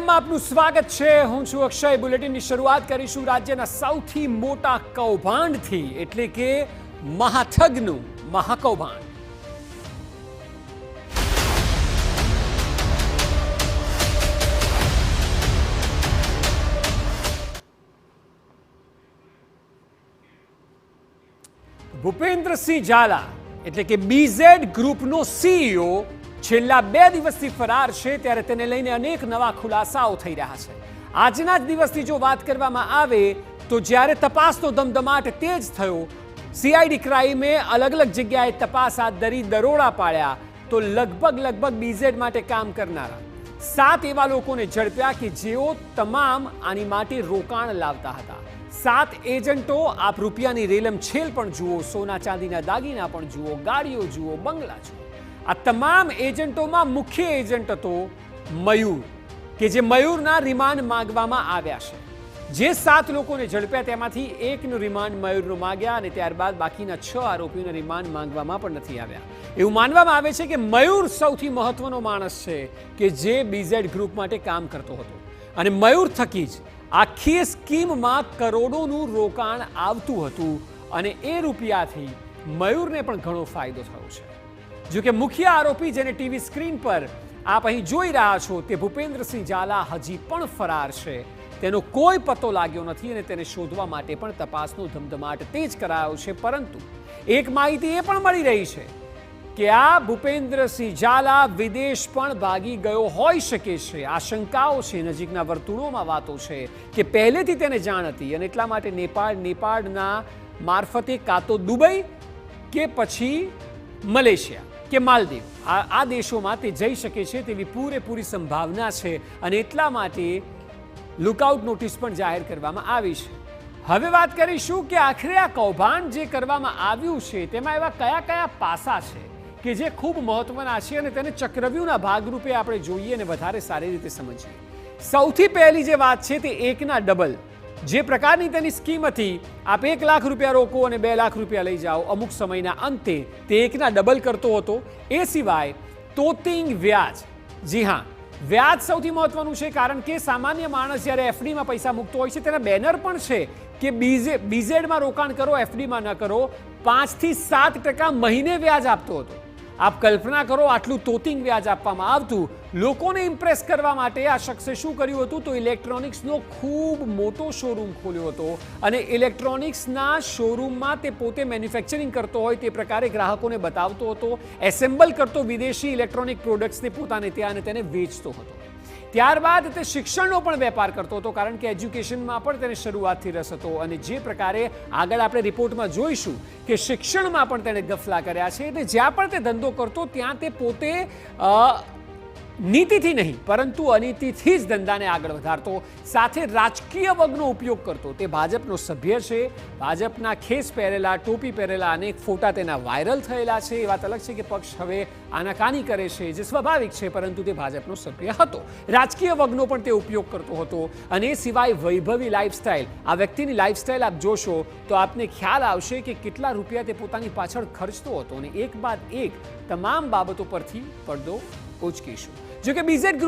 પ્રોગ્રામમાં આપનું સ્વાગત છે। હું છું અક્ષય। બુલેટિનની શરૂઆત કરીશું રાજ્યના સૌથી મોટા કૌભાંડથી, એટલે કે મહાઠગનું મહાકૌભાંડ। ભૂપેન્દ્રસિંહ ઝાલા એટલે કે બીઝેડ ગ્રુપનો સીઈઓ છેલ્લા 2 દિવસથી ફરાર છે, ત્યારે તેને લઈને અનેક નવા ખુલાસાઓ થઈ રહ્યા છે। આજના જ દિવસની જો વાત કરવામાં આવે તો જ્યારે તપાસનો ધમધમાટ તેજ થયો, સીઆઈડી ક્રાઇમે અલગ અલગ જગ્યાએ તપાસ હાથ ધરી, દરોડા પાડ્યા, તો લગભગ બીઝેડ માટે કામ કરનારા 7 એવા લોકોને ઝડપ્યા કે જેઓ તમામ આની માટે રોકાણ લાવતા હતા। 7 એજન્ટો, આપ રૂપિયાની રેલમછેલ પણ જુઓ, સોના ચાંદીના દાગીના પણ જુઓ, ગાડીઓ જુઓ, બંગલા જુઓ। આ તમામ એજન્ટોમાં મુખ્ય એજન્ટ હતો મયુર, કે જે મયુરના રિમાન્ડ માંગવામાં આવ્યા છે। જે 7 લોકોને ઝડપ્યા તેમાંથી એકનું રિમાન્ડ મયુરનું માંગ્યા અને ત્યારબાદ બાકીના 6 આરોપીઓના રિમાન્ડ માંગવામાં પણ નથી આવ્યા। એવું માનવામાં આવે છે કે મયુર સૌથી મહત્વનો માણસ છે કે જે બીઝેડ ગ્રુપ માટે કામ કરતો હતો અને મયુર થકી જ આખી સ્કીમમાં કરોડોનું રોકાણ આવતું હતું અને એ રૂપિયાથી મયુરને પણ ઘણો ફાયદો થયો છે। જો કે મુખ્ય આરોપી, જેને ટીવી સ્ક્રીન પર આપ અહીં જોઈ રહ્યા છો, તે ભૂપેન્દ્રસિંહ ઝાલા હજી પણ ફરાર છે। તેનો કોઈ પતો લાગ્યો નથી અને તેને શોધવા માટે પણ તપાસનો ધમધમાટ તેજ કરાયો છે। પરંતુ એક માહિતી એ પણ મળી રહી છે કે આ ભૂપેન્દ્રસિંહ ઝાલા વિદેશ પણ ભાગી ગયો હોઈ શકે છે। આશંકાઓ છે, નજીકના વર્તુળોમાં વાતો છે કે પહેલેથી તેને જાણ હતી અને એટલા માટે નેપાળના મારફતે કાં તો દુબઈ કે પછી મલેશિયા કે માલદીવ, આ દેશોમાં તે જઈ શકે છે તેવી પૂરેપૂરી સંભાવના છે અને એટલા માટે લુકઆઉટ નોટિસ પણ જાહેર કરવામાં આવી છે। હવે વાત કરીશું કે આખરે આ કૌભાંડ જે કરવામાં આવ્યું છે તેમાં એવા કયા પાસા છે કે જે ખૂબ મહત્વના છે અને તેને ચક્રવ્યૂહના ભાગરૂપે આપણે જોઈએ અને વધારે સારી રીતે સમજીએ। સૌથી પહેલી જે વાત છે તે 1ના ડબલ, જે પ્રકારની તેની સ્કીમ હતી, આપ 1 લાખ રૂપિયા રોકો અને 2 લાખ રૂપિયા લઈ જાઓ, અમુક સમયના અંતે તે 1ના ડબલ કરતો હતો। એ સિવાય તોતિંગ વ્યાજ, જી હા, વ્યાજ સૌથી મહત્વનું છે, કારણ કે સામાન્ય માણસ જ્યારે એફડીમાં પૈસા મૂકતો હોય છે તેના બેનર પણ છે કે બીઝેડમાં રોકાણ કરો, એફડીમાં ન કરો। 5 થી 7% મહિને વ્યાજ આપતો હતો। આપ કલ્પના કરો, આટલું તોતિંગ વ્યાજ આપવામાં આવતું। લોકોને ઇમ્પ્રેસ કરવા માટે આ શખ્સે શું કર્યું હતું તો ઇલેક્ટ્રોનિક્સનો ખૂબ મોટો શોરૂમ ખોલ્યો હતો અને ઇલેક્ટ્રોનિક્સના શોરૂમમાં તે પોતે મેન્યુફેક્ચરિંગ કરતો હોય તે પ્રકારે ગ્રાહકોને બતાવતો હતો, એસેમ્બલ કરતો વિદેશી ઇલેક્ટ્રોનિક પ્રોડક્ટ્સને પોતાને ત્યાં અને તેને વેચતો હતો। ત્યારબાદ તે શિક્ષણનો પણ વેપાર કરતો હતો, કારણ કે એજ્યુકેશનમાં પણ તેને શરૂઆતથી રસ હતો અને જે પ્રકારે આગળ આપણે રિપોર્ટમાં જોઈશું કે શિક્ષણમાં પણ તેણે ગફલા કર્યા છે। એટલે જ્યાં પણ તે ધંધો કરતો ત્યાં તે પોતે નીતિથી નહીં પરંતુ અનીતિથી જ ધંધાને આગળ વધારતો, સાથે રાજકીય વર્ગનો ઉપયોગ કરતો। તે ભાજપનો સભ્ય છે, ભાજપના ખેસ પહેરેલા, ટોપી પહેરેલા અનેક ફોટા તેના વાયરલ થયેલા છે। એ વાત અલગ છે કે પક્ષ હવે આનાકાની કરે છે, જે સ્વાભાવિક છે, પરંતુ તે ભાજપનો સભ્ય હતો। રાજકીય વર્ગનો પણ તે ઉપયોગ કરતો હતો અને એ સિવાય વૈભવી લાઈફસ્ટાઈલ, આ વ્યક્તિની લાઈફસ્ટાઈલ આપ જોશો તો આપને ખ્યાલ આવશે કે કેટલા રૂપિયા તે પોતાની પાછળ ખર્ચતો હતો અને એક બાદ એક તમામ બાબતો પરથી પડદો ઉચકીશું। જો કે બીઝેડ ગ્રુપ